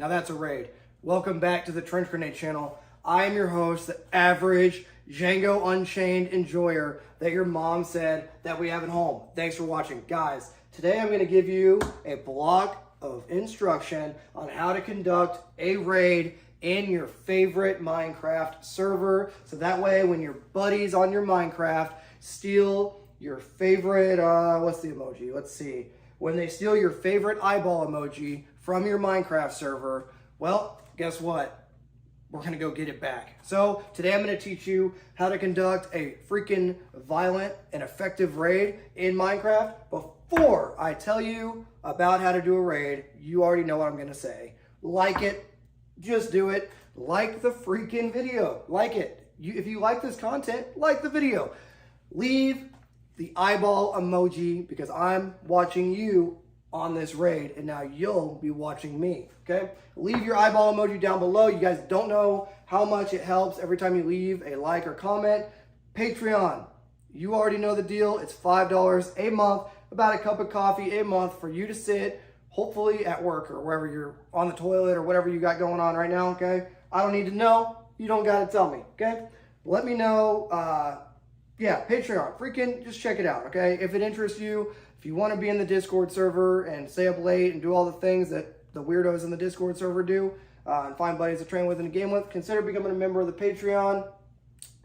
Now that's a raid. Welcome back to the Trench Grenade channel. I am your host, the average Django Unchained enjoyer that your mom said that we have at home. Thanks for watching. Guys, today I'm going to give you a block of instruction on how to conduct a raid in your favorite Minecraft server. So that way when your buddies on your Minecraft steal your favorite, what's the emoji? Let's see. When they steal your favorite eyeball emoji from your Minecraft server, well, guess what? We're gonna go get it back. So today I'm gonna teach you how to conduct a freaking violent and effective raid in Minecraft. Before I tell you about how to do a raid, you already know what I'm gonna say. Like it, just do it. Like the freaking video, like it. If you like this content, like the video. Leave the eyeball emoji because I'm watching you on this raid and now you'll be watching me, okay? Leave your eyeball emoji down below. You guys don't know how much it helps every time you leave a like or comment. Patreon, you already know the deal. It's $5 a month, about a cup of coffee a month for you to sit, hopefully at work or wherever you're on the toilet or whatever you got going on right now, okay? I don't need to know. You don't got to tell me, okay? Let me know. Yeah, Patreon, freaking just check it out, okay? If it interests you, if you want to be in the Discord server and stay up late and do all the things that the weirdos in the Discord server do, and find buddies to train with and game with, consider becoming a member of the Patreon.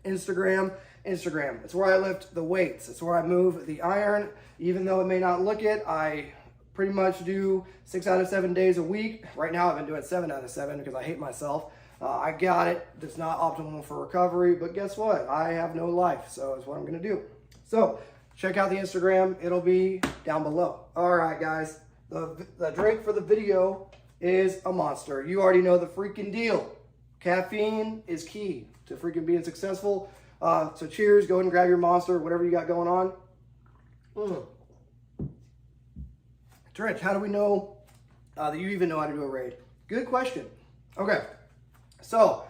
Instagram. It's where I lift the weights. It's where I move the iron. Even though it may not look it, I pretty much do 6 out of 7 days a week. Right now I've been doing 7 out of 7 because I hate myself. I got it. It's not optimal for recovery, but guess what? I have no life, so it's what I'm going to do. So check out the Instagram. It'll be down below. All right, guys. The drink for the video is a Monster. You already know the freaking deal. Caffeine is key to freaking being successful. So cheers. Go ahead and grab your Monster, whatever you got going on. Trench, how do we know that you even know how to do a raid? Good question. Okay. So,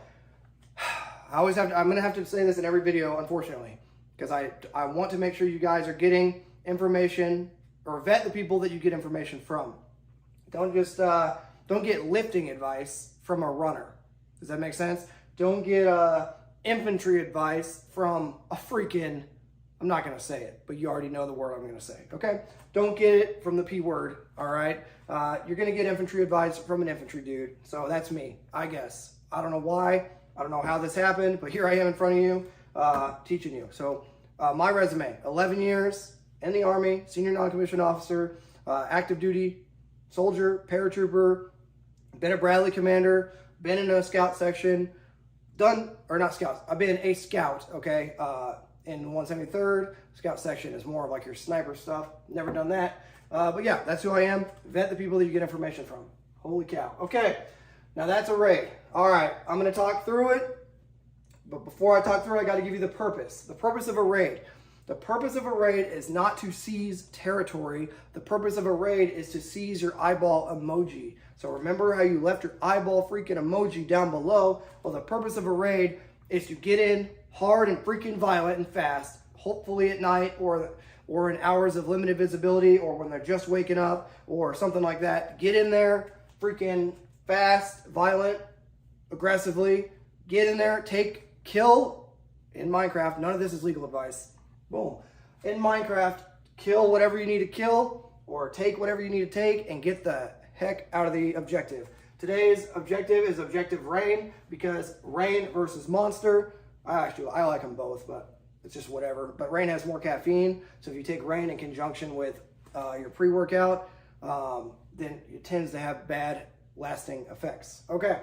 I'm going to have to say this in every video, unfortunately, because I want to make sure you guys are getting information or vet the people that you get information from. Don't just, don't get lifting advice from a runner. Does that make sense? Don't get infantry advice from a freaking, I'm not going to say it, but you already know the word I'm going to say, okay? Don't get it from the P word, all right? You're going to get infantry advice from an infantry dude. So that's me, I guess. I don't know why. I don't know how this happened, but here I am in front of you teaching you. So my resume, 11 years in the Army, senior non-commissioned officer, active duty, soldier, paratrooper, been a Bradley commander, been in a scout section, I've been a scout, okay, in 173rd. Scout section is more of like your sniper stuff. Never done that. But yeah, that's who I am. Vet the people that you get information from. Holy cow. Okay, now that's a raid. All right, I'm going to talk through it. But before I talk through it, I got to give you the purpose. The purpose of a raid. The purpose of a raid is not to seize territory. The purpose of a raid is to seize your eyeball emoji. So remember how you left your eyeball freaking emoji down below? Well, the purpose of a raid is to get in hard and freaking violent and fast, hopefully at night or in hours of limited visibility or when they're just waking up or something like that. Get in there, freaking fast, violent, aggressively. Get in there, kill in Minecraft. None of this is legal advice. Boom. In Minecraft, kill whatever you need to kill or take whatever you need to take and get the heck out of the objective. Today's objective is objective rain because rain versus monster. I like them both, but it's just whatever. But rain has more caffeine. So if you take rain in conjunction with your pre-workout, then it tends to have bad lasting effects. Okay.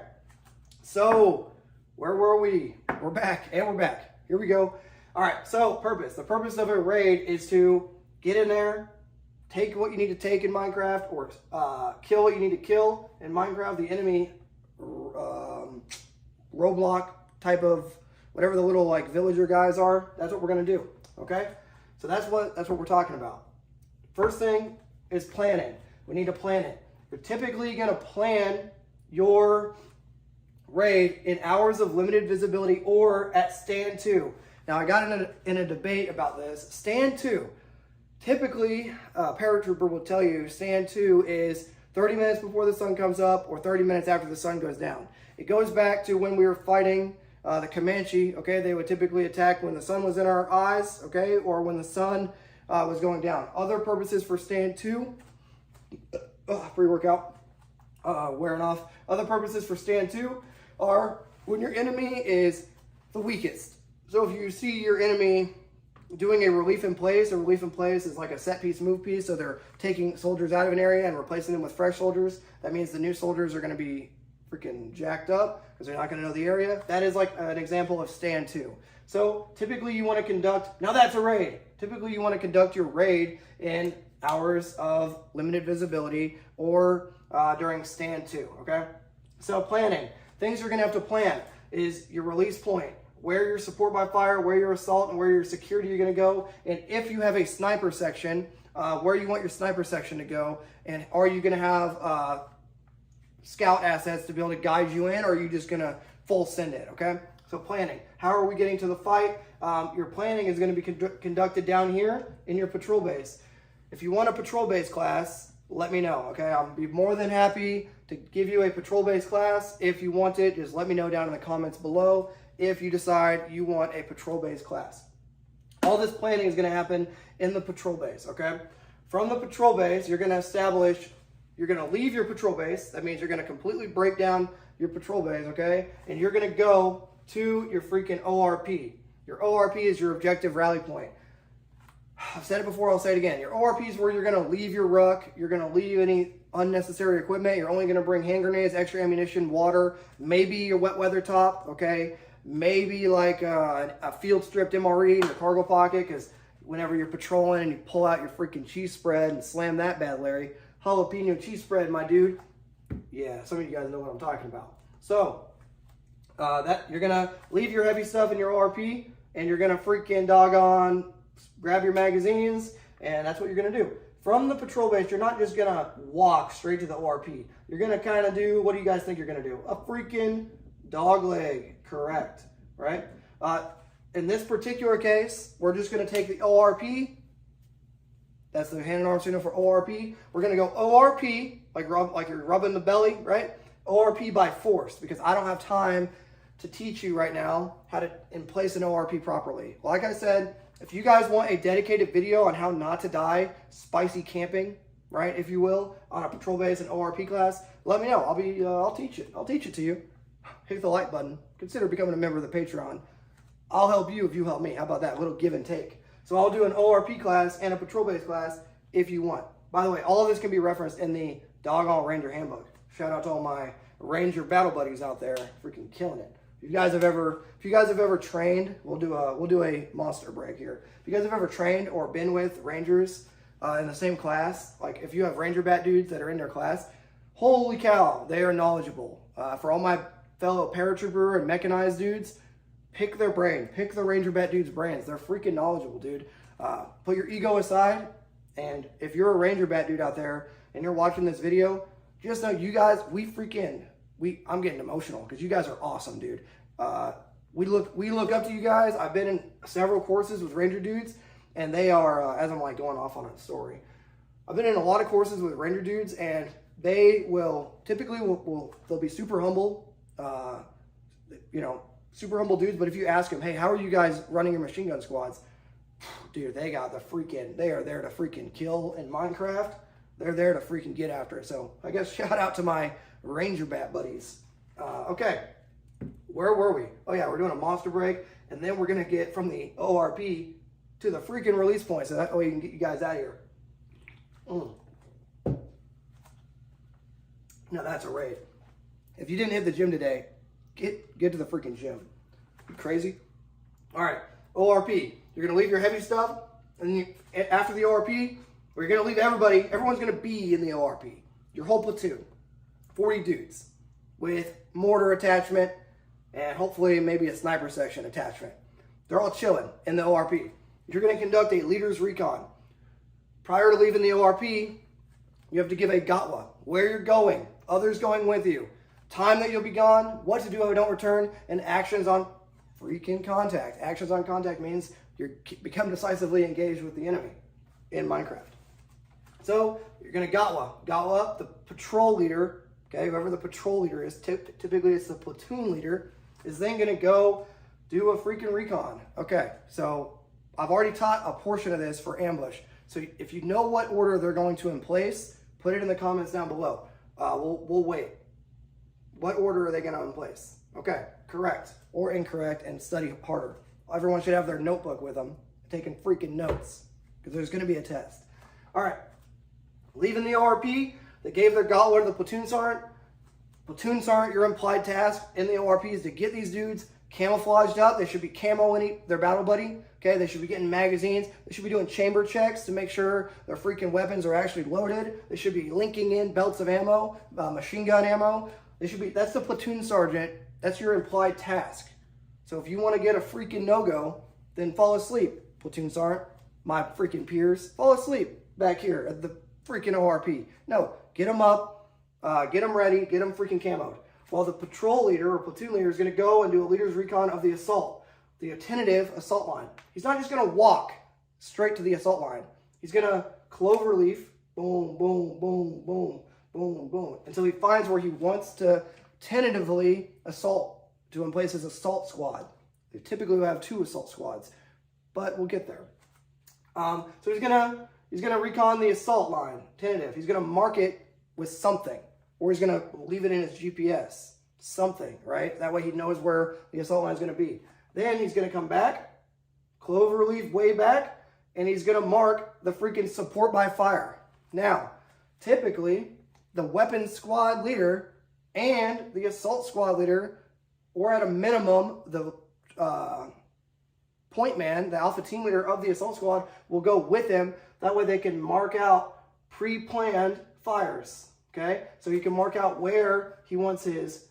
So where were we? We're back and we're back. Here we go. All right, so purpose. The purpose of a raid is to get in there, take what you need to take in Minecraft, or kill what you need to kill in Minecraft. The enemy roadblock type of whatever the little like villager guys are. That's what we're gonna do. Okay, so that's what we're talking about. First thing is planning. We need to plan it. You're typically gonna plan your raid in hours of limited visibility or at stand 2. Now, I got in a debate about this. Stand 2, typically, a paratrooper will tell you stand 2 is 30 minutes before the sun comes up or 30 minutes after the sun goes down. It goes back to when we were fighting the Comanche, okay? They would typically attack when the sun was in our eyes, okay? Or when the sun was going down. Other purposes for stand 2, pre-workout, wearing off. Other purposes for stand 2 are when your enemy is the weakest. So if you see your enemy doing a relief in place is like a set piece, move piece. So they're taking soldiers out of an area and replacing them with fresh soldiers. That means the new soldiers are going to be freaking jacked up because they're not going to know the area. That is like an example of stand 2. So typically you want to conduct, now that's a raid. Typically you want to conduct your raid in hours of limited visibility or during stand 2, okay? So planning, things you're going to have to plan is your release point, where your support by fire, where your assault, and where your security are going to go. And if you have a sniper section, where you want your sniper section to go. And are you going to have scout assets to be able to guide you in, or are you just going to full send it, okay? So planning. How are we getting to the fight? Your planning is going to be conducted down here in your patrol base. If you want a patrol base class, let me know, okay? I'll be more than happy to give you a patrol base class. If you want it, just let me know down in the comments below if you decide you want a patrol base class. All this planning is going to happen in the patrol base, okay? From the patrol base, you're going to leave your patrol base. That means you're going to completely break down your patrol base, okay? And you're going to go to your freaking ORP. Your ORP is your objective rally point. I've said it before, I'll say it again. Your ORP is where you're going to leave your ruck. You're going to leave any unnecessary equipment. You're only going to bring hand grenades, extra ammunition, water, maybe your wet weather top, okay? Maybe like a field stripped MRE in your cargo pocket, because whenever you're patrolling and you pull out your freaking cheese spread and slam that bad Larry, jalapeno cheese spread, my dude. Yeah, some of you guys know what I'm talking about. So that you're going to leave your heavy stuff in your ORP, and you're going to freaking doggone grab your magazines, and that's what you're going to do. From the patrol base, you're not just going to walk straight to the ORP. You're going to kind of do, what do you guys think you're going to do? A freaking dog leg, correct, right? In this particular case, we're just going to take the ORP. That's the hand and arm signal for ORP. We're going to go ORP, like you're rubbing the belly, right? ORP by force, because I don't have time to teach you right now how to place an ORP properly. Like I said, if you guys want a dedicated video on how not to die, spicy camping, right, if you will, on a patrol base and ORP class, let me know. I'll teach it. I'll teach it to you. Hit the like button. Consider becoming a member of the Patreon. I'll help you if you help me. How about that? A little give and take. So I'll do an ORP class and a patrol base class if you want. By the way, all of this can be referenced in the Doggone Ranger Handbook. Shout out to all my Ranger battle buddies out there, freaking killing it. If you guys have ever trained, we'll do a monster break here. If you guys have ever trained or been with Rangers in the same class, like if you have Ranger bat dudes that are in their class, holy cow, they are knowledgeable. For all my fellow paratrooper and mechanized dudes, pick their brain. Pick the Ranger bat dudes' brains. They're freaking knowledgeable, dude. Put your ego aside, and if you're a Ranger bat dude out there and you're watching this video, just know you guys, I'm getting emotional because you guys are awesome, dude. We look up to you guys. I've been in several courses with Ranger dudes, and they are, as I'm like going off on a story, I've been in a lot of courses with Ranger dudes, and they will typically they'll be super humble, super humble dudes. But if you ask them, hey, how are you guys running your machine gun squads? Dude, they are there to freaking kill in Minecraft. They're there to freaking get after it. So I guess shout out to my Ranger bat buddies. Okay, where were we? Oh yeah, we're doing a monster break, and then we're gonna get from the ORP to the freaking release point, so that way we can get you guys out of here. Now that's a raid. If you didn't hit the gym today, get to the freaking gym. You crazy? All right, ORP. You're gonna leave your heavy stuff, and after the ORP, we're gonna leave everybody. Everyone's gonna be in the ORP. Your whole platoon, 40 dudes with mortar attachment and hopefully maybe a sniper section attachment. They're all chilling in the ORP. You're going to conduct a leader's recon. Prior to leaving the ORP, you have to give a GOTWA, where you're going, others going with you, time that you'll be gone, what to do if I don't return, and actions on freaking contact. Actions on contact means you become decisively engaged with the enemy in Minecraft. So you're going to Gatwa up the patrol leader, okay, whoever the patrol leader is, typically it's the platoon leader, is then going to go do a freaking recon. Okay, so I've already taught a portion of this for ambush. So if you know what order they're going to in place, put it in the comments down below. We'll wait. What order are they going to in place? Okay, correct or incorrect, and study harder. Everyone should have their notebook with them, taking freaking notes, because there's going to be a test. All right, leaving the ORP, they gave their gauntlet to the platoon sergeant. Platoon sergeant, your implied task in the ORP is to get these dudes camouflaged up. They should be camoing their battle buddy. Okay, they should be getting magazines. They should be doing chamber checks to make sure their freaking weapons are actually loaded. They should be linking in belts of ammo, machine gun ammo. They should be. That's the platoon sergeant. That's your implied task. So if you want to get a freaking no-go, then fall asleep, platoon sergeant. My freaking peers, fall asleep back here at the freaking ORP. No, get them up, get them ready, get them freaking camoed. While the patrol leader or platoon leader is going to go and do a leader's recon of the assault, the tentative assault line. He's not just going to walk straight to the assault line. He's going to clover leaf, boom, boom, boom, boom, boom, boom, until he finds where he wants to tentatively assault, to in place his assault squad. They typically will have 2 assault squads, but we'll get there. So he's gonna recon the assault line, tentative. He's gonna mark it with something, or he's gonna leave it in his GPS, something, right? That way he knows where the assault line is gonna be. Then he's gonna come back, clover leaf way back, and he's gonna mark the freaking support by fire. Now, typically, the weapons squad leader and the assault squad leader, or at a minimum, the point man, the alpha team leader of the assault squad, will go with him. That way they can mark out pre-planned fires, okay? So he can mark out where he wants his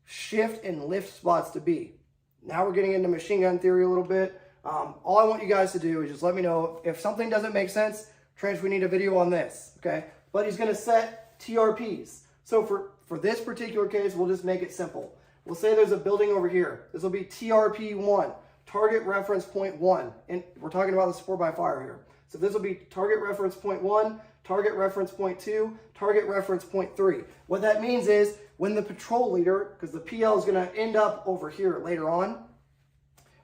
shift and lift spots to be. Now we're getting into machine gun theory a little bit. All I want you guys to do is just let me know if something doesn't make sense. Trench, we need a video on this, okay? But he's gonna set TRPs. So for this particular case, we'll just make it simple. We'll say there's a building over here. This will be TRP 1. Target reference point 1, and we're talking about the support by fire here. So this will be target reference point 1, target reference point 2, target reference point 3. What that means is when the patrol leader, because the PL is going to end up over here later on,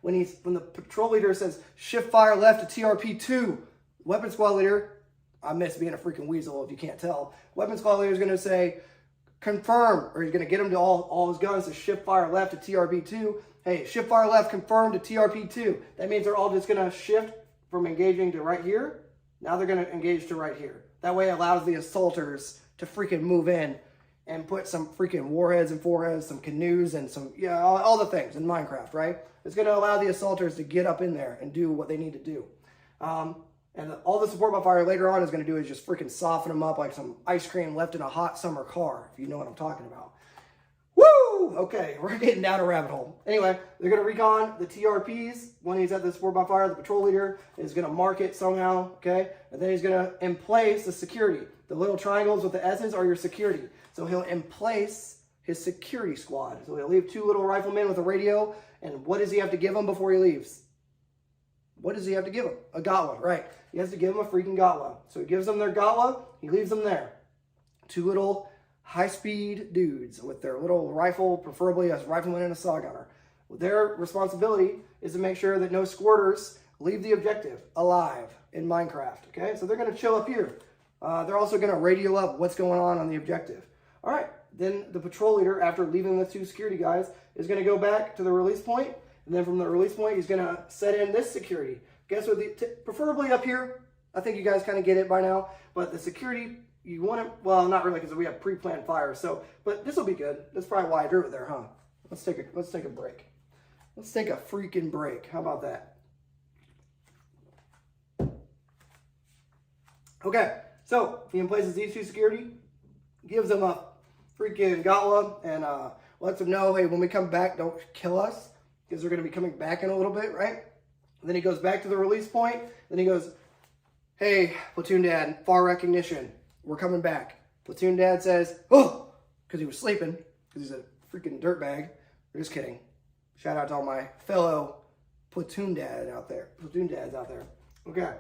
when the patrol leader says shift fire left to TRP 2, weapon squad leader, I miss being a freaking weasel if you can't tell, weapon squad leader is going to say confirm, or he's going to get him to all his guns to shift fire left to TRP 2. Hey, shift fire left confirmed to TRP2. That means they're all just going to shift from engaging to right here. Now they're going to engage to right here. That way it allows the assaulters to freaking move in and put some freaking warheads and foreheads, some canoes, and some, yeah, all the things in Minecraft, right? It's going to allow the assaulters to get up in there and do what they need to do. And all the support by fire later on is going to do is just freaking soften them up like some ice cream left in a hot summer car, if you know what I'm talking about. Woo! Okay, we're getting down a rabbit hole. Anyway, they're going to recon the TRPs. When he's at the support by fire, the patrol leader is going to mark it somehow, okay? And then he's going to in place the security. The little triangles with the S's are your security. So he'll in place his security squad. So he'll leave 2 little riflemen with a radio. And what does he have to give them before he leaves? What does he have to give them? A Gatwa, right. He has to give them a freaking Gatwa. So he gives them their Gatwa. He leaves them there. 2 little high-speed dudes with their little rifle, preferably a rifleman and a saw gunner. Their responsibility is to make sure that no squirters leave the objective alive in Minecraft, okay? So they're going to chill up here. They're also going to radio up what's going on the objective. All right, then the patrol leader, after leaving the 2 security guys, is going to go back to the release point, and then from the release point, he's going to set in this security. Guess what? Preferably up here. I think you guys kind of get it by now, but the security, you want to, well, not really, because we have pre-planned fire. So, but this will be good. That's probably why I drew it there, huh? Let's take a break. Let's take a freaking break. How about that? Okay, so he places these 2 security, gives them a freaking Gatwa, and lets them know, hey, when we come back, don't kill us, because they're going to be coming back in a little bit, right? And then he goes back to the release point. Then he goes, hey, platoon dad, far recognition. We're coming back. Platoon dad says, oh, because he was sleeping, because he's a freaking dirtbag. Just kidding. Shout out to all my fellow platoon dads out there. Okay.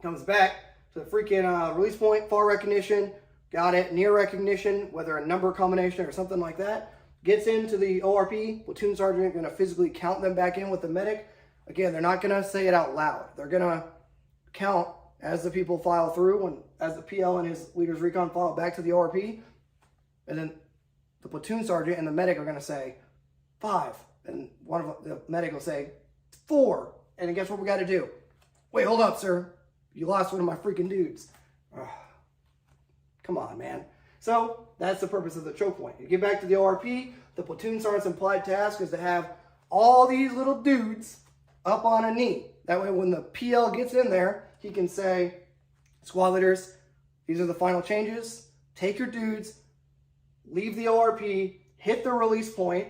Comes back, to the freaking release point, far recognition, got it, near recognition, whether a number combination or something like that. Gets into the ORP, platoon sergeant going to physically count them back in with the medic. Again, they're not going to say it out loud. They're going to count as the people file through, and as the PL and his leader's recon file back to the ORP. And then the platoon sergeant and the medic are going to say 5. And one of the medic will say 4. And then guess what we got to do? Wait, hold up, sir. You lost one of my freaking dudes. Ugh. Come on, man. So that's the purpose of the choke point. You get back to the ORP, the platoon sergeant's implied task is to have all these little dudes up on a knee. That way when the PL gets in there, he can say, squad leaders, these are the final changes. Take your dudes, leave the ORP, hit the release point,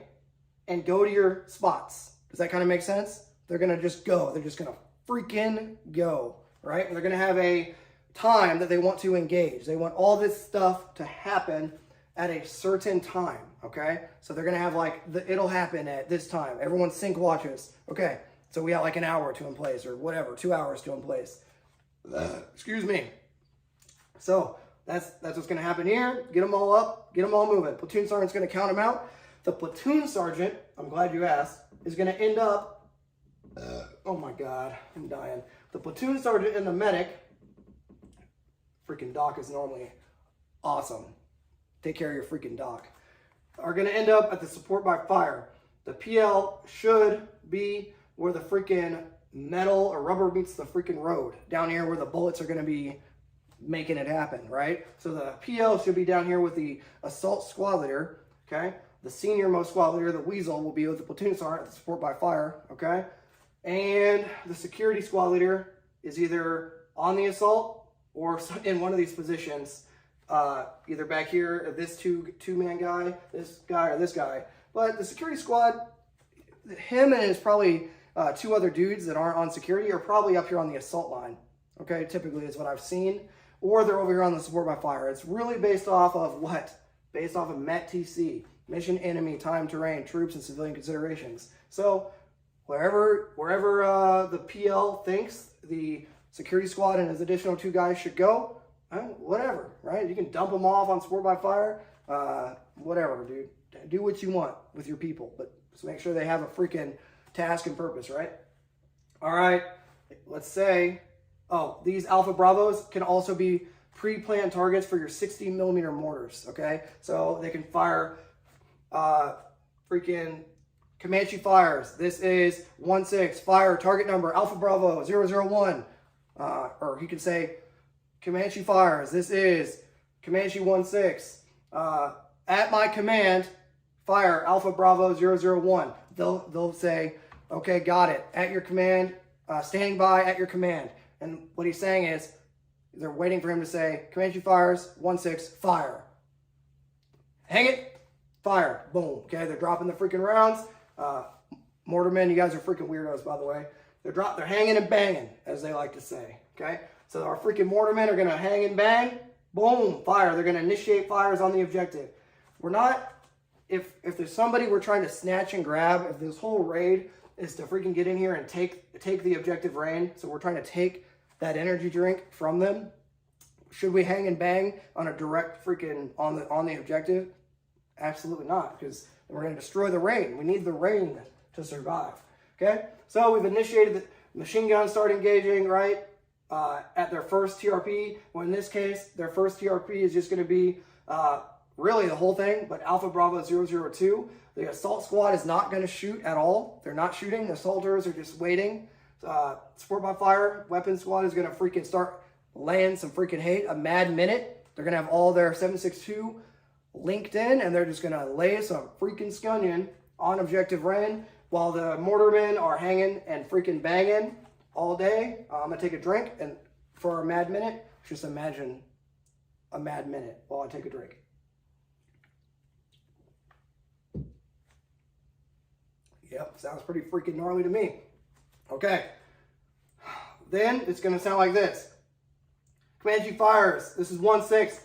and go to your spots. Does that kind of make sense? They're going to just go. They're just going to freaking go, right? And they're going to have a time that they want to engage. They want all this stuff to happen at a certain time, okay? So they're going to have like, it'll happen at this time. Everyone sync watches. Okay, so we got like an hour or two in place or whatever, 2 hours to in place. Excuse me. So that's what's going to happen here. Get them all up, get them all moving. Platoon sergeant's going to count them out. The platoon sergeant, I'm glad you asked, is going to end up, oh my God, I'm dying. The platoon sergeant and the medic, freaking doc is normally awesome. Take care of your freaking doc. Are going to end up at the support by fire. The PL should be where the freaking metal or rubber meets the freaking road. Down here where the bullets are going to be making it happen, right? So the PL should be down here with the assault squad leader, okay? The senior most squad leader, the Weasel, will be with the platoon sergeant at the support by fire, okay? And the security squad leader is either on the assault or in one of these positions, either back here, this two-man guy, this guy, or this guy. But the security squad, him and his probably 2 other dudes that aren't on security are probably up here on the assault line. Okay, typically is what I've seen. Or they're over here on the support by fire. It's really based off of what? Based off of MET-TC, mission, enemy, time, terrain, troops, and civilian considerations. So wherever the PL thinks the security squad and his additional 2 guys should go, whatever, right? You can dump them off on support by fire, whatever, dude. Do what you want with your people, but just make sure they have a freaking task and purpose, right? All right, let's say, oh, these Alpha Bravos can also be pre-planned targets for your 60mm mortars, okay? So they can fire freaking Comanche fires. This is 1-6, fire target number Alpha Bravo 001. Or he can say Comanche fires. This is Comanche 1-6. At my command, fire Alpha Bravo 001. They'll say, okay, got it. At your command, standing by at your command. And what he's saying is, they're waiting for him to say, Comanche fires, 1-6, fire. Hang it, fire, boom. Okay, they're dropping the freaking rounds. Mortarmen, you guys are freaking weirdos, by the way. They're hanging and banging, as they like to say. Okay, so our freaking mortarmen are gonna hang and bang, boom, fire. They're gonna initiate fires on the objective. We're not, if there's somebody we're trying to snatch and grab, if this whole raid is to freaking get in here and take the objective reign, so we're trying to take that energy drink from them, should we hang and bang on a direct freaking on the objective? Absolutely not, because we're going to destroy the rain. We need the rain to survive. Okay, so we've initiated the machine guns start engaging right at their first TRP. Well, in this case, their first TRP is just going to be really the whole thing, but Alpha Bravo 002. The assault squad is not going to shoot at all. They're not shooting. The assaulters are just waiting. Support by fire, weapons squad is going to freaking start laying some freaking hate. A mad minute. They're going to have all their 7.62 linked in, and they're just going to lay some freaking scunion on objective rain while the mortarmen are hanging and freaking banging all day. I'm going to take a drink, and for a mad minute, just imagine a mad minute while I take a drink. Yep, sounds pretty freaking gnarly to me. Okay, then it's going to sound like this. Comanche fires. This is 1-6.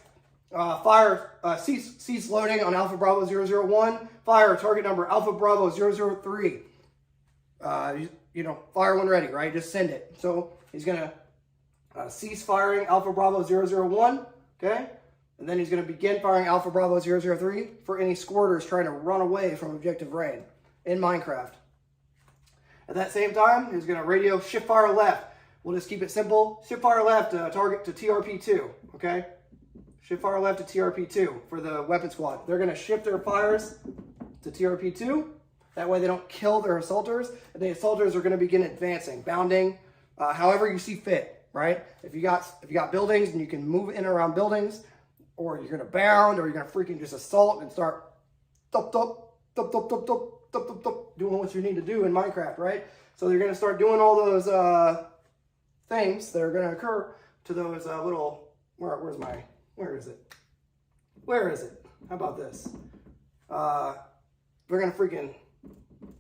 Fire, cease loading on Alpha Bravo 001. Fire, target number Alpha Bravo 003. Fire when ready, right? Just send it. So he's going to cease firing Alpha Bravo 001, okay? And then he's going to begin firing Alpha Bravo 003 for any squirters trying to run away from objective raid in Minecraft. At that same time, he's going to radio shift fire left. We'll just keep it simple. Shift fire left target to TRP2, okay? Shift fire left to TRP2 for the weapon squad. They're going to shift their fires to TRP2. That way they don't kill their assaulters. And the assaulters are going to begin advancing, bounding, however you see fit, right? If you got buildings and you can move in and around buildings, or you're going to bound, or you're going to freaking just assault and start doing what you need to do in Minecraft, right? So you're going to start doing all those things that are going to occur to those little, where is it? Where is it? How about this? We're going to freaking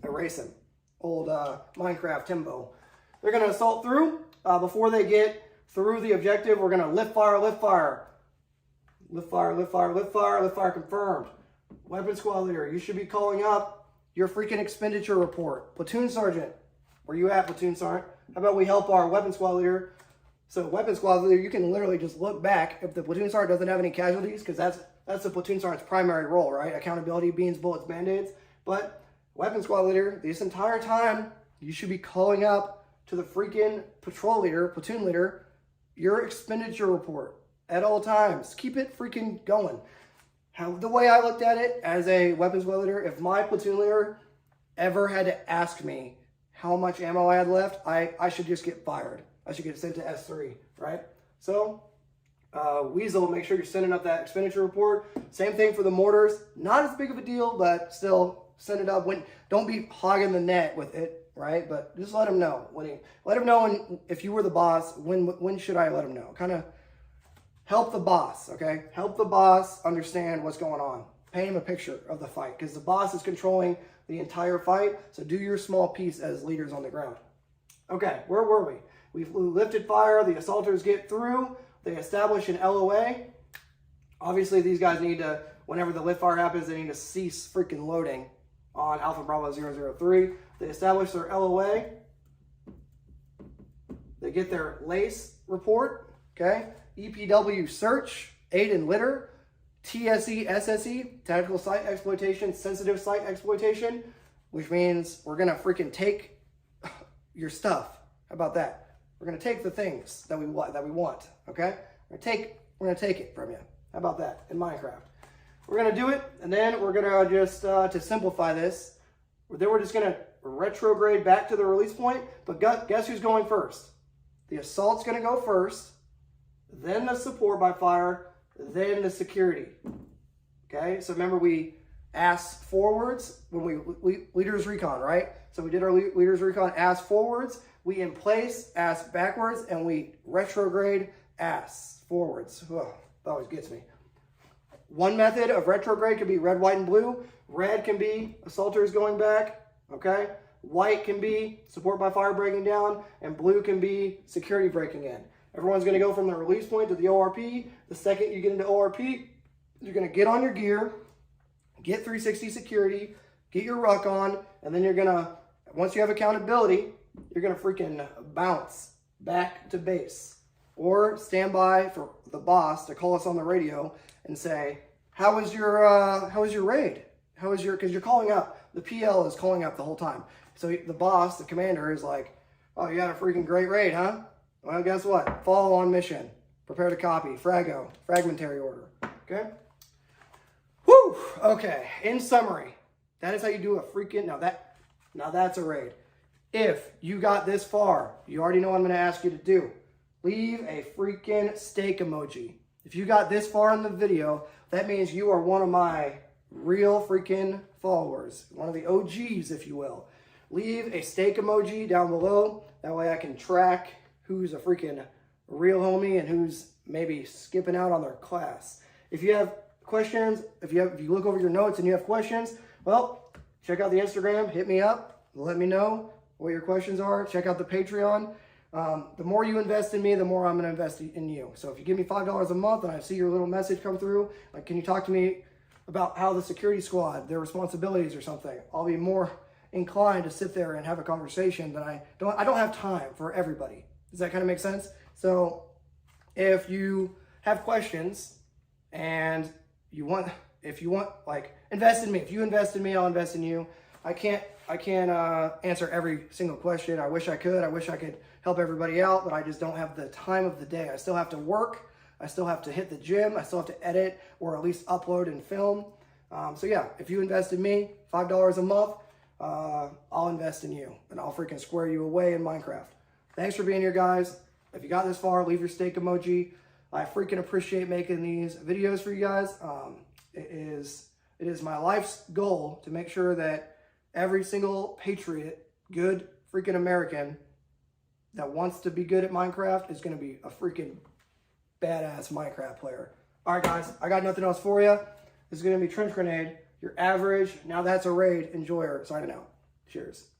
erase him. Old Minecraft Timbo. They're going to assault through. Before they get through the objective, we're going to lift fire, lift fire. Lift fire, lift fire, lift fire, lift fire confirmed. Weapon squad leader, you should be calling up your freaking expenditure report. Platoon sergeant, where you at, platoon sergeant? How about we help our weapon squad leader? So weapon squad leader, you can literally just look back if the platoon sergeant doesn't have any casualties, because that's the platoon sergeant's primary role, right? Accountability, beans, bullets, band-aids. But weapon squad leader, this entire time, you should be calling up to the freaking patrol leader, platoon leader, your expenditure report at all times. Keep it freaking going. The way I looked at it as a weapons squad leader, if my platoon leader ever had to ask me how much ammo I had left, I should just get fired. I should get sent to S3, right? So, Weasel, make sure you're sending up that expenditure report. Same thing for the mortars. Not as big of a deal, but still send it up. Don't be hogging the net with it, right? But just let him know. Let him know if you were the boss, when should I let him know? Kind of help the boss, okay? Help the boss understand what's going on. Paint him a picture of the fight, because the boss is controlling the entire fight, so do your small piece as leaders on the ground. Okay, where were we? We've lifted fire, the assaulters get through, they establish an LOA. Obviously, these guys need to, whenever the lift fire happens, they need to cease freaking loading on Alpha Bravo 003. They establish their LOA. They get their LACE report, okay? EPW search, aid and litter, TSE, SSE, tactical site exploitation, sensitive site exploitation, which means we're going to freaking take your stuff. How about that? We're going to take the things that we want, okay? We're going to take it from you. How about that in Minecraft? We're going to do it, and then we're going to just, to simplify this, then we're just going to retrograde back to the release point, but guess who's going first? The assault's going to go first, then the support by fire, then the security. Okay, so remember we asked forwards when we leaders recon, right? So we did our leaders recon, ask forwards, we in place, ask backwards, and we retrograde, ask forwards. Ugh, that always gets me. One method of retrograde can be red, white, and blue. Red can be assaulters going back, okay? White can be support by fire breaking down, and blue can be security breaking in. Everyone's going to go from the release point to the ORP. The second you get into ORP, you're going to get on your gear, get 360 security, get your ruck on, and then you're going to, once you have accountability, you're going to freaking bounce back to base. Or stand by for the boss to call us on the radio and say, how was your raid? Because you're calling up, the PL is calling up the whole time. So the boss, the commander, is like, oh, you had a freaking great raid, huh? Well, guess what? Follow on mission. Prepare to copy. Frago. Fragmentary order. Okay? Whew! Okay. In summary, that is how you do a freaking... Now that's a raid. If you got this far, you already know what I'm going to ask you to do. Leave a freaking steak emoji. If you got this far in the video, that means you are one of my real freaking followers. One of the OGs, if you will. Leave a steak emoji down below. That way I can track who's a freaking real homie and who's maybe skipping out on their class. If you have questions, if you look over your notes and you have questions, well, check out the Instagram, hit me up, let me know what your questions are. Check out the Patreon. The more you invest in me, the more I'm going to invest in you. So if you give me $5 a month and I see your little message come through, like, can you talk to me about how the security squad, their responsibilities or something, I'll be more inclined to sit there and have a conversation. That I don't have time for everybody. Does that kind of make sense? So if you have questions and if you want, like, invest in me. If you invest in me, I'll invest in you. I can't answer every single question. I wish I could. I wish I could help everybody out, but I just don't have the time of the day. I still have to work. I still have to hit the gym. I still have to edit or at least upload and film. So yeah, if you invest in me, $5 a month, I'll invest in you and I'll freaking square you away in Minecraft. Thanks for being here, guys. If you got this far, leave your steak emoji. I freaking appreciate making these videos for you guys. It is my life's goal to make sure that every single patriot, good freaking American that wants to be good at Minecraft is going to be a freaking badass Minecraft player. All right, guys, I got nothing else for you. This is going to be Trench Grenade, your average, now that's a raid enjoyer, signing out. Cheers.